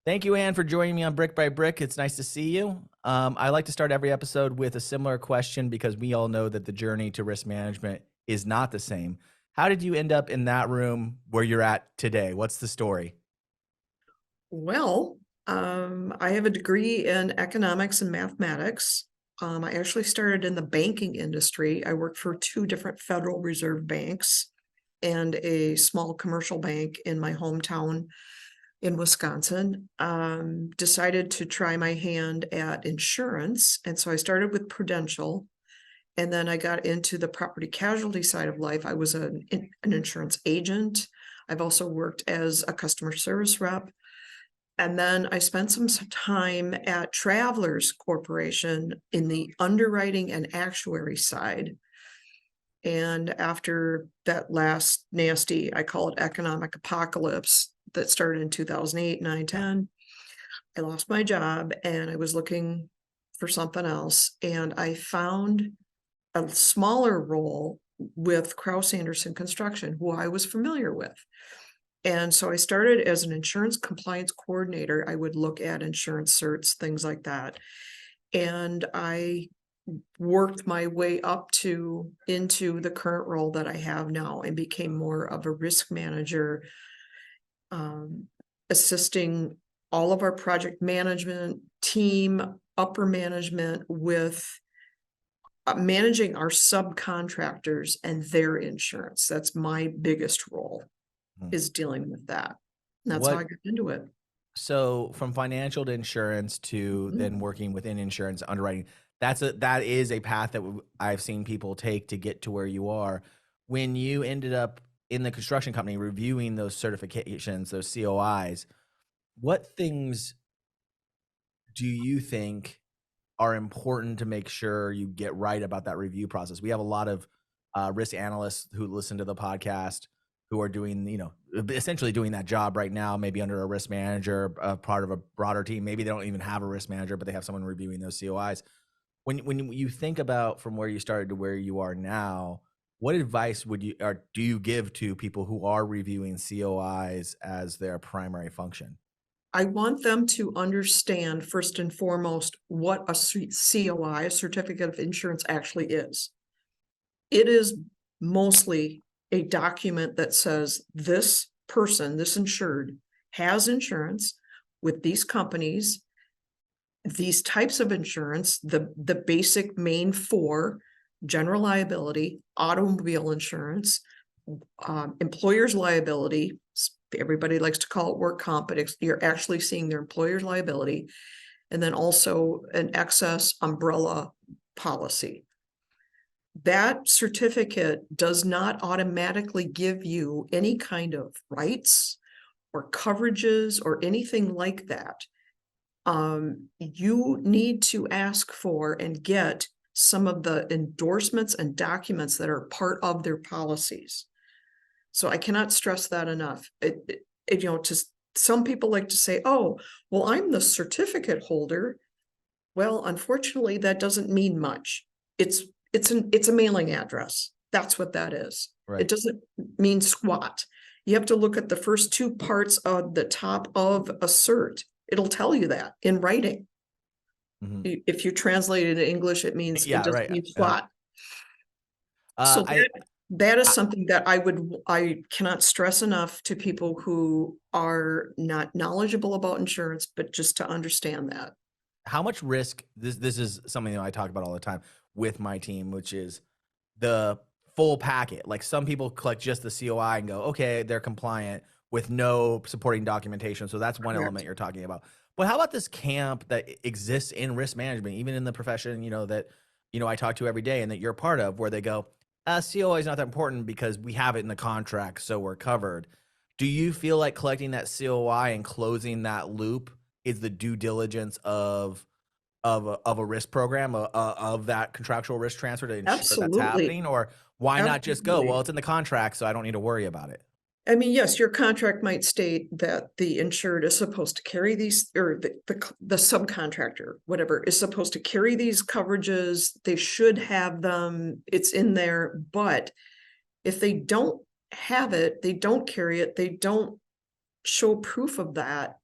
Thank you, Anne, for joining me on Brick by Brick. It's nice to see you. I like to start every episode with a similar question because we all know that the journey to risk management is not the same. How did you end up in that room where you're at today? What's the story? Well, I have a degree in economics and mathematics. I actually started in the banking industry. I worked for two different Federal Reserve banks and a small commercial bank in my hometown in Wisconsin. Decided to try my hand at insurance. And so I started with Prudential. And then I got into the property casualty side of life. I was an insurance agent. I've also worked as a customer service rep. And then I spent some time at Travelers Corporation in the underwriting and actuary side. And after that last nasty, I call it economic apocalypse that started in 2008, 9, Yeah. 10, I lost my job and I was looking for something else. And I found a smaller role with Kraus-Anderson Construction, who I was familiar with. And so I started as an insurance compliance coordinator. I would look at insurance certs, things like that. And I worked my way up to into the current role that I have now and became more of a risk manager, um, assisting all of our project management team, upper management with managing our subcontractors and their insurance. That's my biggest role, Mhm. is dealing with that. And that's how I What got into it. so from financial to insurance to Mhm. then working within insurance underwriting, that is a path that I've seen people take to get to where you are. When you ended up in the construction company reviewing those certifications, those COIs, what things do you think are important to make sure you get right about that review process? We have a lot of risk analysts who listen to the podcast who are doing, essentially doing that job right now, maybe under a risk manager, part of a broader team. Maybe they don't even have a risk manager, but they have someone reviewing those COIs. When you think about from where you started to where you are now, what advice would you or do you give to people who are reviewing COIs as their primary function? I want them to understand first and foremost what a COI, a certificate of insurance, actually is. It is mostly a document that says this person, this insured, has insurance with these companies, these types of insurance, the basic main four: general liability, automobile insurance, employer's liability. Everybody likes to call it work comp, but you're actually seeing their employer's liability, and then also an excess umbrella policy. That certificate does not automatically give you any kind of rights or coverages or anything like that. You need to ask for and get some of the endorsements and documents that are part of their policies. So I cannot stress that enough. Just some people like to say, "Oh, well, I'm the certificate holder." Well, unfortunately, that doesn't mean much. It's it's a mailing address. That's what that is. It Right. doesn't mean squat. You have to look at the first two parts of the top of a cert. It'll tell you that in writing. Mhm. If you translate it in English, it Yeah, doesn't right. mean squat. Uh, So I, that is I something that I cannot stress enough to people who are not knowledgeable about insurance, but just to understand that. how much risk this is something that I talk about all the time with my team, which is the full packet. Like some people collect just the COI and go, okay, they're compliant with no supporting documentation. So that's one element Correct. you're talking about. But how about this camp that exists in risk management, even in the profession, that I talk to every day and that you're part of, where they go, COI is not that important because we have it in the contract, so we're covered. Do you feel like collecting that COI and closing that loop is the due diligence of a risk program, of that contractual risk transfer to ensure that's Absolutely. happening? Or why not just go, Absolutely. "Well, it's in the contract, so I don't need to worry about it." I mean, yes, your contract might state that the insured is supposed to carry these, or the subcontractor, whatever, is supposed to carry these coverages. They should have them. It's in there. But if they don't have it, they don't carry it, they don't show proof of that,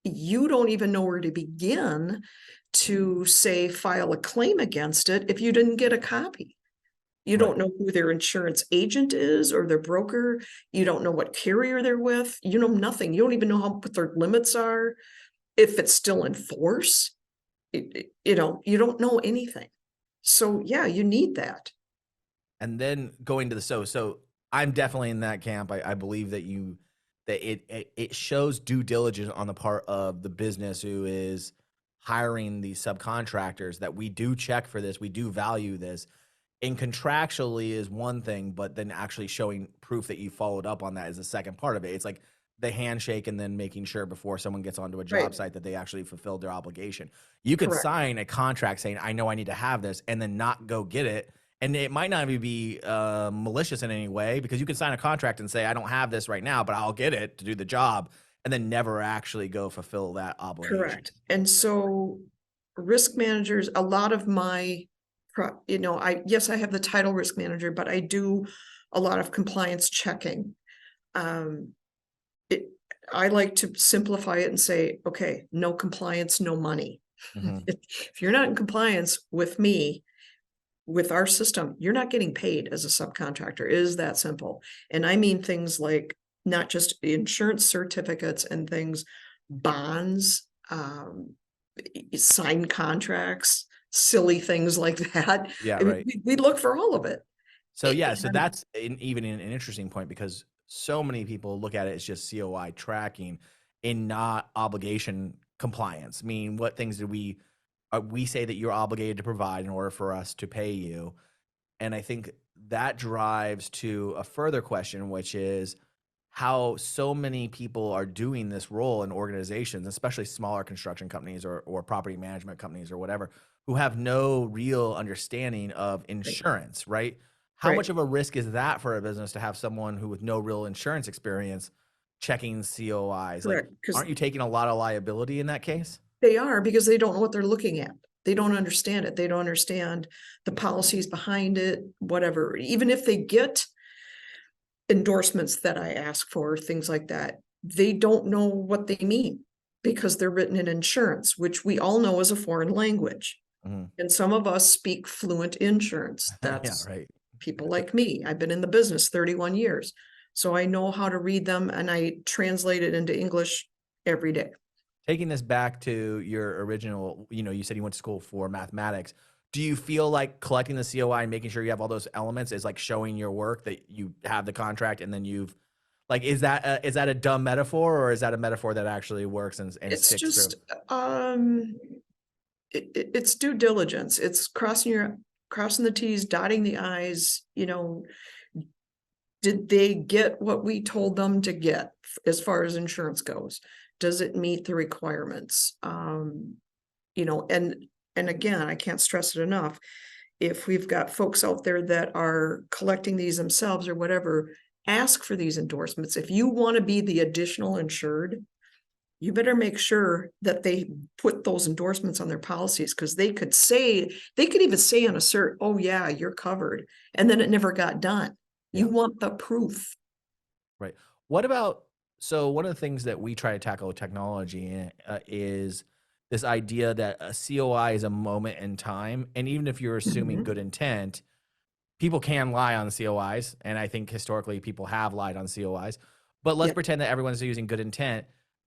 you don't even know where to begin to say file a claim against it if you didn't get a copy. You Right. don't know who their insurance agent is or their broker. You don't know what carrier they're with. You know nothing. You don't even know what their limits are, if it's still in force. You know, you don't know anything. So yeah, you need that. And then going to the so I'm definitely in that camp. I believe that it shows due diligence on the part of the business who is hiring these subcontractors that we do check for this, we do value this. And contractually is one thing, but then actually showing proof that you followed up on that is the second part of it. It's like the handshake and then making sure before someone gets onto a job Right. site that they actually fulfilled their obligation. You could Correct. sign a contract saying, I know I need to have this, and then not go get it. And it might not even be malicious in any way, because you can sign a contract and say, I don't have this right now, but I'll get it to do the job, and then never actually go fulfill that obligation. Correct. And so risk managers, a lot of my, you know, yes, I have the title risk manager, but I do a lot of compliance checking. Um, it, I like to simplify it and say, okay, no compliance, no money. Mhm. If you're not in compliance with me, with our system, you're not getting paid as a subcontractor. It is that simple. And I mean things like not just insurance certificates and things, bonds, signed contracts, silly things like that. Yeah, I mean, right. we look for all of it. So yeah, so And that's even an interesting point, because so many people look at it as just COI tracking and not obligation compliance. I mean, what things do we say that you're obligated to provide in order for us to pay you? And I think that drives to a further question, which is how so many people are doing this role in organizations, especially smaller construction companies or property management companies or whatever, who have no real understanding of right, insurance, right? How right, much of a risk is that for a business to have someone who with no real insurance experience checking COIs? Like, correct. Because aren't you taking a lot of liability in that case? they are, because they don't know what they're looking at. They don't understand it. They don't understand the policies behind it, whatever. Even if they get endorsements that I ask for, things like that, they don't know what they mean because they're written in insurance, which we all know is a foreign language. Mhm. And some of us speak fluent insurance. Yeah, That's right. people like me. I've been in the business 31 years. So I know how to read them and I translate it into English every day. Taking this back to your original, you said you went to school for mathematics. Do you feel like collecting the COI and making sure you have all those elements is like showing your work, that you have the contract and then you've like, is that a dumb metaphor, or is that a metaphor that actually works and It's sticks through? just it's due diligence. It's crossing the T's, dotting the I's, you know, did they get what we told them to get as far as insurance goes? Does it meet the requirements? You know, and again, I can't stress it enough. If we've got folks out there that are collecting these themselves or whatever, ask for these endorsements. If you want to be the additional insured, you better make sure that they put those endorsements on their policies, because they could even say on a cert, oh yeah, you're covered. And then it never got done. You Yeah. want the proof. Right. What about, so one of the things that we try to tackle with technology is this idea that a COI is a moment in time. And even if you're assuming Mhm. good intent, people can lie on COIs, and I think historically people have lied on COIs. But let's Yeah, pretend that everyone's using good intent.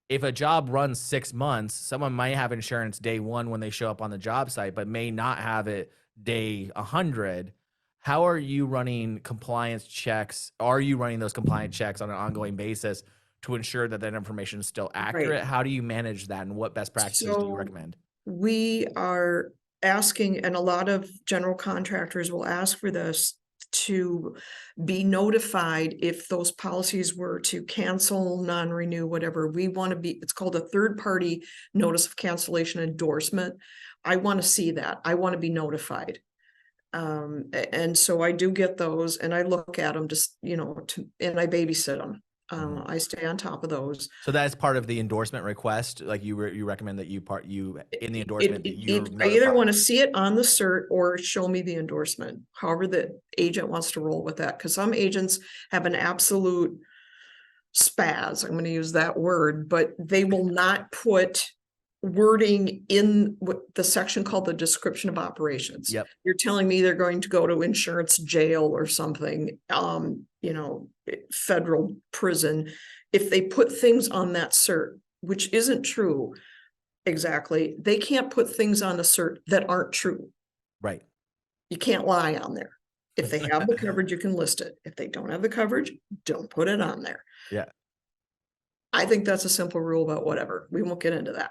If a job runs 6 months, someone might have insurance day 1 when they show up on the job site, but may not have it day 100. How are you running compliance checks? Are you running those compliance checks on an ongoing basis to ensure that that information is still right. accurate? How do you manage that, and what best practices do you So recommend? we are asking, and a lot of general contractors will ask for this, to be notified if those policies were to cancel, non-renew, whatever. We want to be, it's called a third party notice of cancellation endorsement. I want to see that. I want to be notified. And so I do get those and I look at them just, you know, and I babysit them. Mhm. I stay on top of those. So that's part of the endorsement request. Like you recommend that you in the endorsement that you're I either notified. want to see it on the cert or show me the endorsement, however the agent wants to roll with that. Because some agents have an absolute spaz, I'm gonna use that word, but they will not put wording in what the section called the description of operations. Yep. You're telling me they're going to go to insurance jail or something, federal prison. If they put things on that cert, which isn't true exactly, they can't put things on a cert that aren't true. Right. You can't lie on there. If they have the coverage, you can list it. If they don't have the coverage, don't put it on there. Yeah. I think that's a simple rule about whatever. We won't get into that.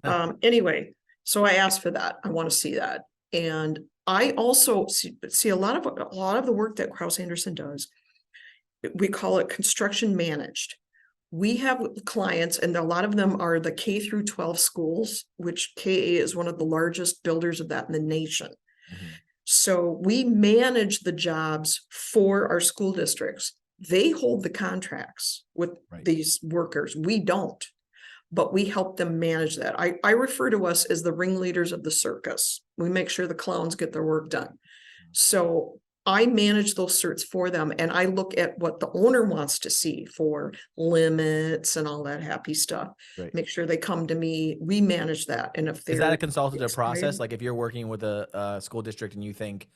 But anyway, so I asked for that. I want to see that. And I also see a lot of the work that Kraus-Anderson does. We call it construction managed. We have clients, and a lot of them are the K through 12 schools, which KA is one of the largest builders of that in the nation. Mhm. So we manage the jobs for our school districts. They hold the contracts with Right. these workers. We don't, but we help them manage that. I refer to us as the ringleaders of the circus. We make sure the clowns get their work done. So I manage those certs for them, and I look at what the owner wants to see for limits and all that happy stuff. Right. Make sure they come to me. We manage that. And if Is that they're a consultative process? expired, Like if you're working with a school district and you think,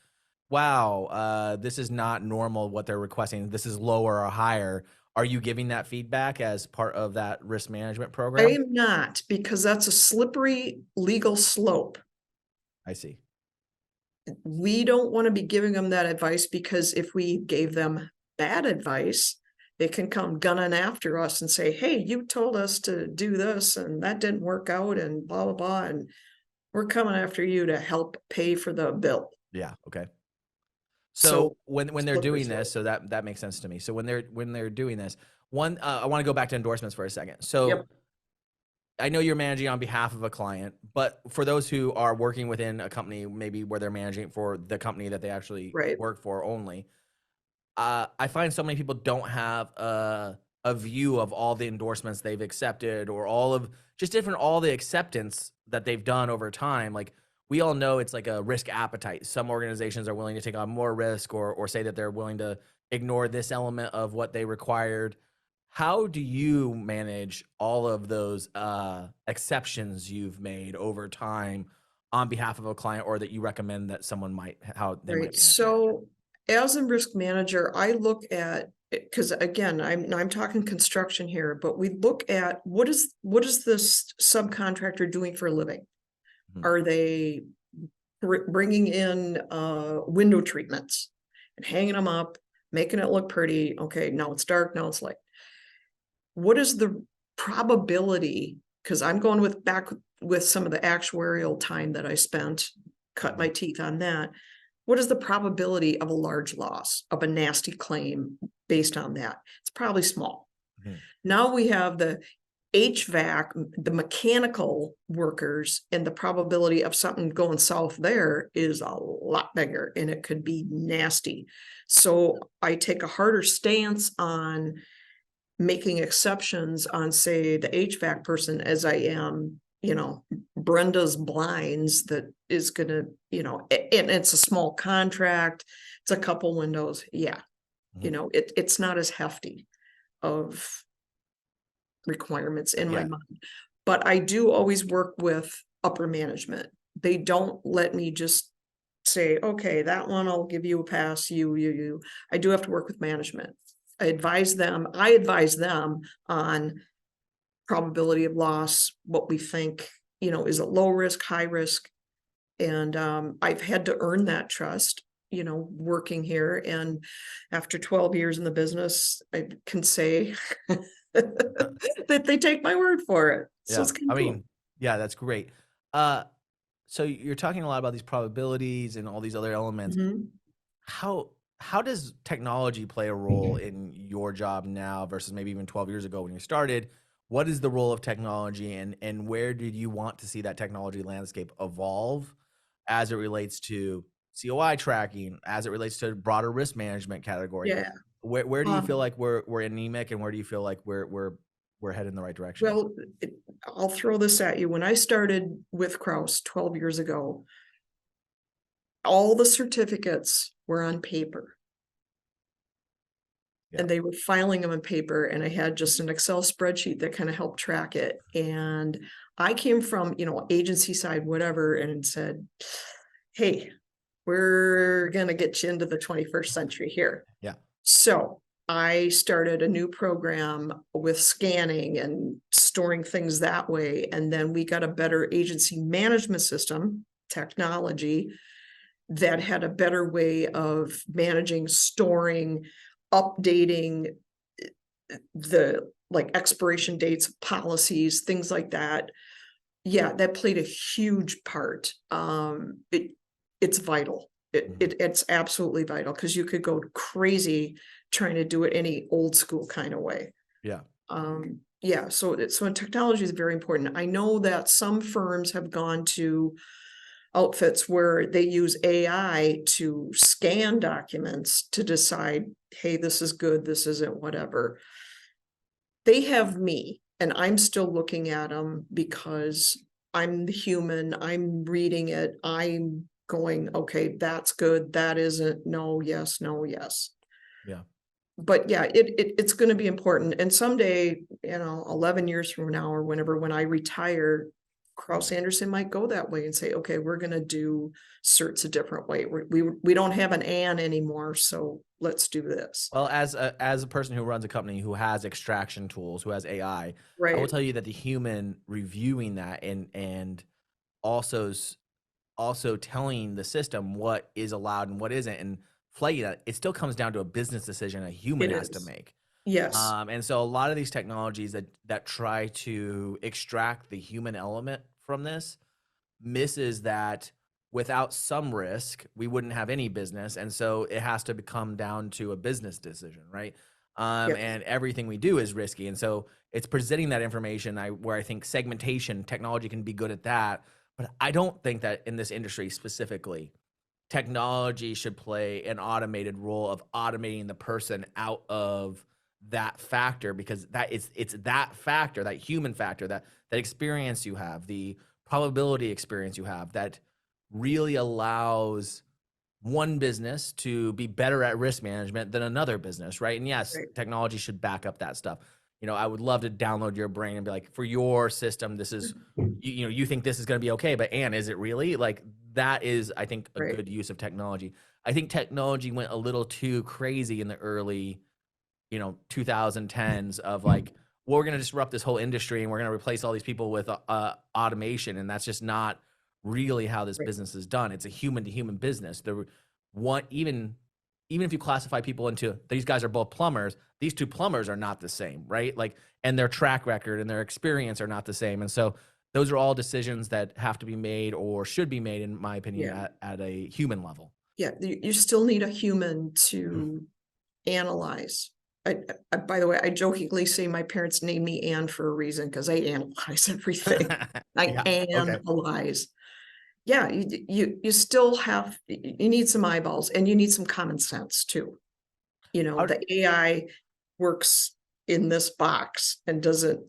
wow, this is not normal what they're requesting. This is lower or higher. Are you giving that feedback as part of that risk management I program? am not, because that's a slippery legal slope. I see. We don't want to be giving them that advice, because if we gave them bad advice, they can come gunning after us and say, hey, you told us to do this and that didn't work out and blah, blah, blah. And we're coming after you to help pay for the bill. Yeah. Okay. So So when they're slippery doing this, slope. so that makes sense to me. So when they're doing this, one, I want to go back to endorsements for a second. So Yep. I know you're managing on behalf of a client, but for those who are working within a company, maybe where they're managing for the company that they actually Right. work for only, I find so many people don't have a view of all the endorsements they've accepted or all of just different all the acceptance that they've done over time. Like we all know it's like a risk appetite. Some organizations are willing to take on more risk or say that they're willing to ignore this element of what they required. How do you manage all of those exceptions you've made over time on behalf of a client, or that you recommend that someone might how they Right. might manage it? So as a risk manager, I look at, because again, I'm talking construction here, but we look at what is this subcontractor doing for a living? Mhm. Are they bringing in window treatments and hanging them up, making it look pretty? Okay, now it's dark, now it's light. What is the probability? Because I'm going back with some of the actuarial time that I spent, cut my teeth on that. What is the probability of a large loss, of a nasty claim based on that? It's probably small. Mhm. Now we have the HVAC, the mechanical workers, and the probability of something going south there is a lot bigger, and it could be nasty. So I take a harder stance on making exceptions on, say, the HVAC person, as I am, Brenda's blinds, that is gonna, and it's a small contract, it's a couple windows. Yeah, Mhm. it's not as hefty of requirements in my Yeah. mind. But I do always work with upper management. They don't let me just say, okay, that one I'll give you a pass, you. I do have to work with management. I advise them on probability of loss, what we think, is it low risk, high risk? And I've had to earn that trust, working here. And after 12 years in the business, I can say that they take my word for it. So Yeah. it's kind I of cool. mean, yeah, that's great. Uh, so you're talking a lot about these probabilities and all these other elements. Mhm. How how does technology play a role in your job now versus maybe even 12 years ago when you started? What is the role of technology, and where did you want to see that technology landscape evolve as it relates to COI tracking, as it relates to broader risk management category? Yeah. Where do you feel Um, like we're anemic, and where do you feel like we're headed in the right direction? well, I'll throw this at you. When I started with Kraus 12 years ago, all the certificates were on paper. Yeah. and they were filing them in paper, and I had just an Excel spreadsheet that kind of helped track it. And I came from, agency side, whatever, and said, hey, we're going to get you into the 21st century here. Yeah. So I started a new program with scanning and storing things that way. And then we got a better agency management system technology that had a better way of managing, storing, updating the like expiration dates, policies, things like that. Yeah, that played a huge part. It's vital. Mhm. It's absolutely vital because you could go crazy trying to do it any old school kind of way. Yeah. Yeah, so technology is very important. I know that some firms have gone to outfits where they use AI to scan documents to decide, hey, this is good, this isn't, whatever. They have me, and I'm still looking at them because I'm the human, I'm reading it, I'm going, okay, that's good, that isn't, no, yes, no, yes. Yeah. But yeah, it's gonna be important, and someday, 11 years from now or whenever, when I retire, Kraus-Anderson might go that way and say, okay, we're gonna do certs a different way. We don't have an Anne anymore, so let's do this. Well, as a person who runs a company who has extraction tools, who has I will Right, tell you that the human reviewing that and also also telling the system what is allowed and what isn't and flagging that, it still comes down to a business decision a human it has to is. make. Yes, And so a lot of these technologies that try to extract the human element from this misses that without some risk, we wouldn't have any business. And so it has to become down to a business decision, right? yes, And everything we do is risky. And so it's presenting that information where I think segmentation technology can be good at that. But I don't think that in this industry specifically, technology should play an automated role of automating the person out of that factor because it's that factor, that human factor, that experience you have, the probability experience you have that really allows one business to be better at risk management than another business, right? And yes, right. technology should back up that stuff. I would love to download your brain and be like, for your system, this is, you think this is going to be okay, but Anne, is it really? Like that is, I think, a Right. good use of technology. I think technology went a little too crazy in the early 2010s of like, well, we're going to disrupt this whole industry and we're going to replace all these people with automation. And that's just not really how this Right. business is done. It's a human to human business. Even if you classify people into these guys are both plumbers, these two plumbers are not the same, right? Like, and their track record and their experience are not the same. And so those are all decisions that have to be made or should be made, in my opinion, Yeah. at a human level. Yeah. You still need a human to analyze. By the way, I jokingly say my parents named me Anne for a reason because I analyze everything. I Yeah. Okay. analyze. Yeah, you still have you need some eyeballs and you need some common sense too. How, The AI works in this box and doesn't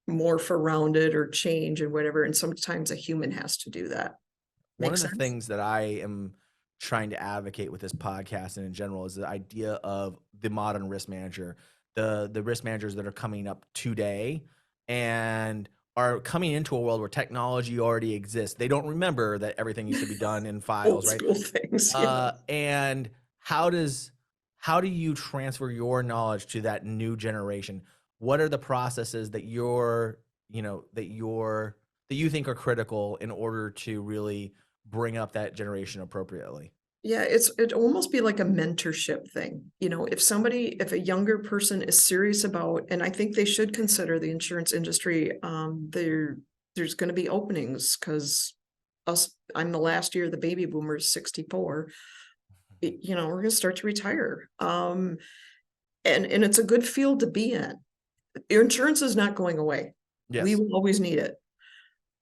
morph around it or change and whatever. And sometimes a human has to do that. One Make of the sense? things that I am trying to advocate with this podcast and in general is the idea of the modern risk manager, the risk managers that are coming up today and are coming into a world where technology already exists. They don't remember that everything used to be done in Old files, right? school things. Yeah. And how do you transfer your knowledge to that new generation? What are the processes that that you think are critical in order to really bring up that generation appropriately? Yeah, it'd almost be like a mentorship thing. If a younger person is serious about, and I think they should consider the insurance industry, there's going to be openings because I'm the last year of the baby boomers, 64. We're going to start to retire. And it's a good field to be in. Your insurance is not going away. We Yes. will always need it.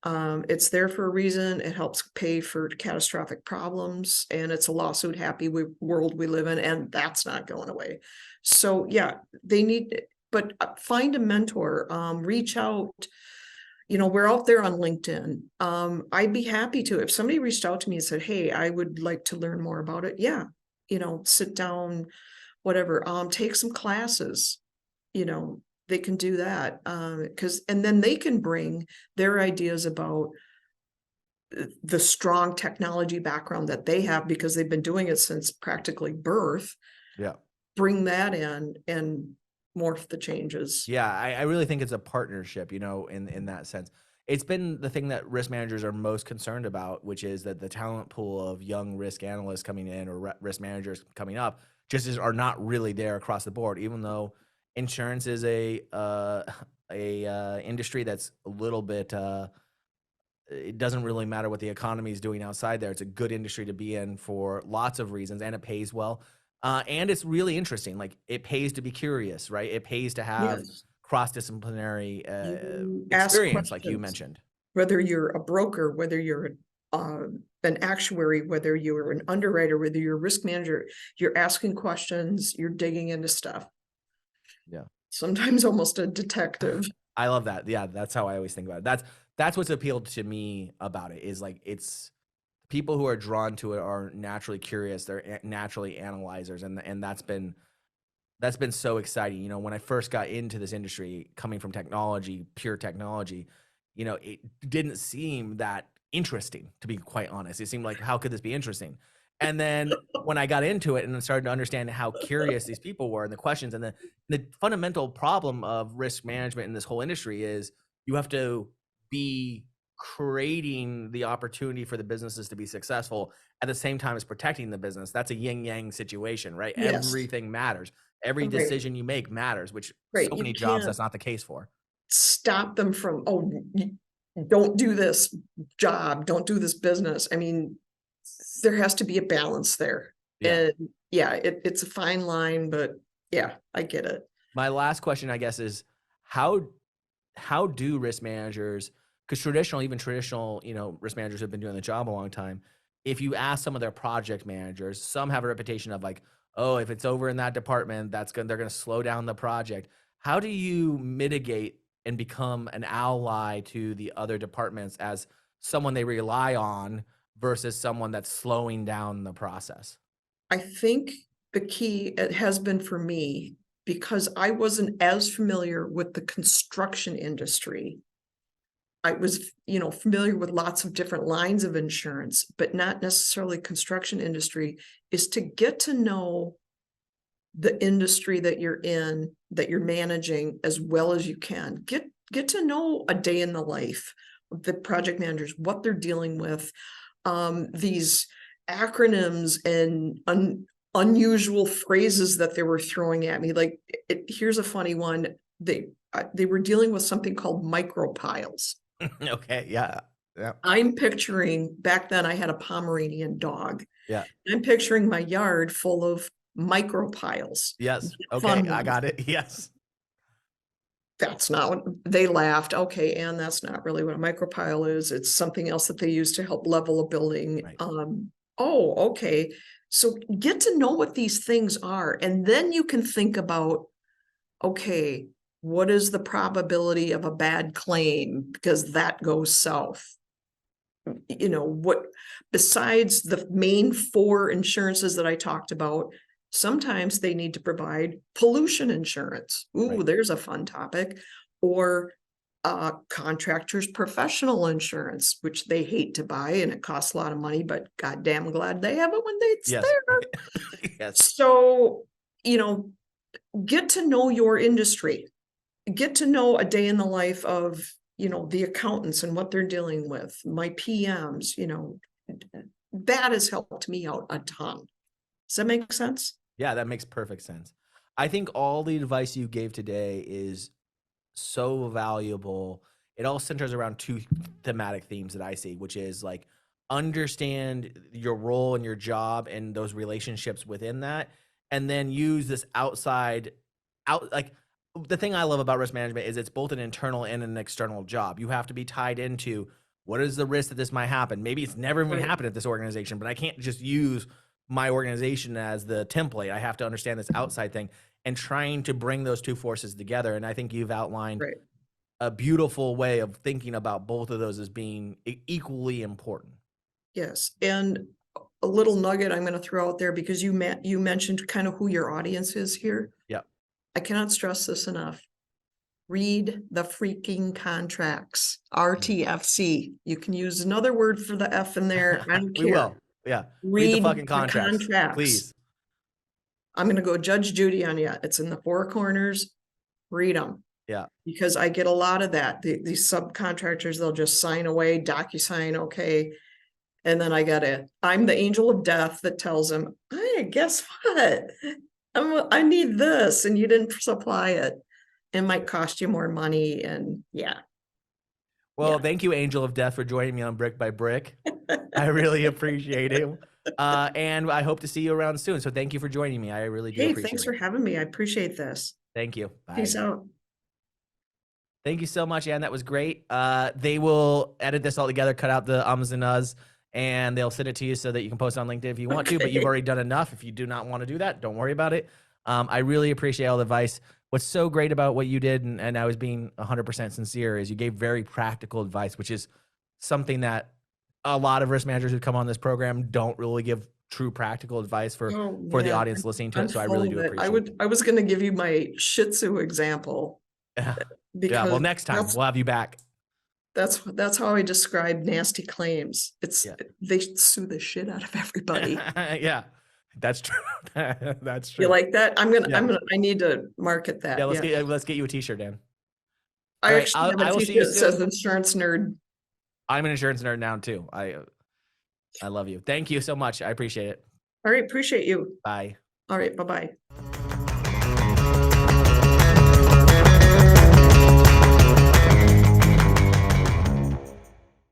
It's there for a reason. It helps pay for catastrophic problems, and it's a lawsuit happy world we live in, and that's not going away. So yeah, they need, but find a mentor, reach out. We're out there on LinkedIn. I'd be happy to, if somebody reached out to me and said, hey, I would like to learn more about it. Yeah. Sit down, whatever, take some classes, you know, they can do that, because and then they can bring their ideas about the strong technology background that they have because they've been doing it since practically birth, Yeah. bring that in and morph the changes. Yeah, I really think it's a partnership, in that sense. It's been the thing that risk managers are most concerned about, which is that the talent pool of young risk analysts coming in or risk managers coming up are not really there across the board, even though insurance is a industry that's a little bit it doesn't really matter what the economy is doing outside there. It's a good industry to be in for lots of reasons, and it pays well. And it's really interesting. Like it pays to be curious, right? It pays to have Yes. cross-disciplinary You ask experience, like you questions, mentioned. whether you're a broker, whether you're an actuary, whether you're an underwriter, whether you're a risk manager, you're asking questions, you're digging into stuff. Yeah. Sometimes almost a detective. I love that. Yeah, that's how I always think about it. That's what's appealed to me about it is like it's people who are drawn to it are naturally curious. They're naturally analyzers, and that's been so exciting. When I first got into this industry, coming from technology, pure technology, it didn't seem that interesting, to be quite honest. It seemed like, how could this be interesting? And then when I got into it and started to understand how curious these people were and the questions and the fundamental problem of risk management in this whole industry is you have to be creating the opportunity for the businesses to be successful at the same time as protecting the business. That's a yin yang situation, right? Yes, Everything matters. Every right, decision you make matters, which right. so You many jobs can't that's not the case for. stop them from, oh, don't do this job, don't do this business. I mean, there has to be a balance there. Yeah. And yeah, it's a fine line, but yeah, I get it. My last question, I guess, is how how do risk managers, because even traditional, risk managers have been doing the job a long time. If you ask some of their project managers, some have a reputation of like, oh, if it's over in that department, they're gonna slow down the project. How do you mitigate and become an ally to the other departments as someone they rely on versus someone that's slowing down the process? I think the key it has been for me because I wasn't as familiar with the construction industry. I was, familiar with lots of different lines of insurance, but not necessarily construction industry, is to get to know the industry that you're in, that you're managing as well as you can. Get to know a day in the life of the project managers, what they're dealing with, these acronyms and unusual phrases that they were throwing at me. Like, here's a funny one. They were dealing with something called micropiles. Okay. Yeah. Yeah. I'm picturing back then I had a Pomeranian dog. Yeah. I'm picturing my yard full of micropiles. Yes. Okay. Fun I ones. got it. Yes. That's not what they laughed. Okay, and that's not really what a micropile is. It's something else that they use to help level a building. Right. Oh, okay. So get to know what these things are, and then you can think about, okay, what is the probability of a bad claim because that goes south? What besides the main four insurances that I talked about, sometimes they need to provide pollution insurance. Ooh, Right. there's a fun topic. Or contractors professional insurance, which they hate to buy and it costs a lot of money, but goddamn glad they have it when it's Yes. there. Yes. So, you know, get to know your industry, get to know a day in the life of, the accountants and what they're dealing with, my PMs, that has helped me out a ton. Does that make sense? Yeah, that makes perfect sense. I think all the advice you gave today is so valuable. It all centers around two thematic themes that I see, which is like understand your role and your job and those relationships within that, and then use this like the thing I love about risk management is it's both an internal and an external job. You have to be tied into what is the risk that this might happen. Maybe it's never even Right. happened at this organization, but I can't just use my organization as the template. I have to understand this outside thing and trying to bring those two forces together. And I think you've outlined Right. a beautiful way of thinking about both of those as being equally important. Yes. And a little nugget I'm gonna throw out there because you mentioned kind of who your audience is here. Yep. I cannot stress this enough. Read the freaking contracts, RTFC. You can use another word for the F in there. I don't We care. will. Yeah. Read the Read fucking the contracts. contracts. Please. I'm gonna go Judge Judy on you. It's in the four corners. Read them. Yeah. Because I get a lot of that. These subcontractors, they'll just sign away, DocuSign, okay. And then I'm the angel of death that tells them, hey, guess what? I need this, and you didn't supply it. It might cost you more money, and yeah. Well, thank you, Angel of Death, for joining me on Brick by Brick. I really appreciate it. And I hope to see you around soon. So thank you for joining me. I really do Hey, appreciate thanks it. for having me. I appreciate this. Thank you. Bye. Peace out. Thank you so much, Anne. That was great. They will edit this all together, cut out the ums and uhs, and they'll send it to you so that you can post on LinkedIn if you want to, but you've already done enough. If you do not want to do that, don't worry about it. I really appreciate all the advice. What's so great about what you did, and I was being 100% sincere, is you gave very practical advice, which is something that a lot of risk managers who come on this program don't really give true practical advice for the audience listening to it. So I really do appreciate it. I was going to give you my Shih Tzu example. Yeah, well, next time we'll have you back. That's how I describe nasty claims. They sue the shit out of everybody. Yeah, that's true. That's true. You like that? I need to market that. Yeah, let's get you a t-shirt, Dan. I actually have a t-shirt that says insurance nerd. I'm an insurance nerd now too. I love you. Thank you so much. I appreciate it. All right, appreciate you. Bye. All right, bye-bye.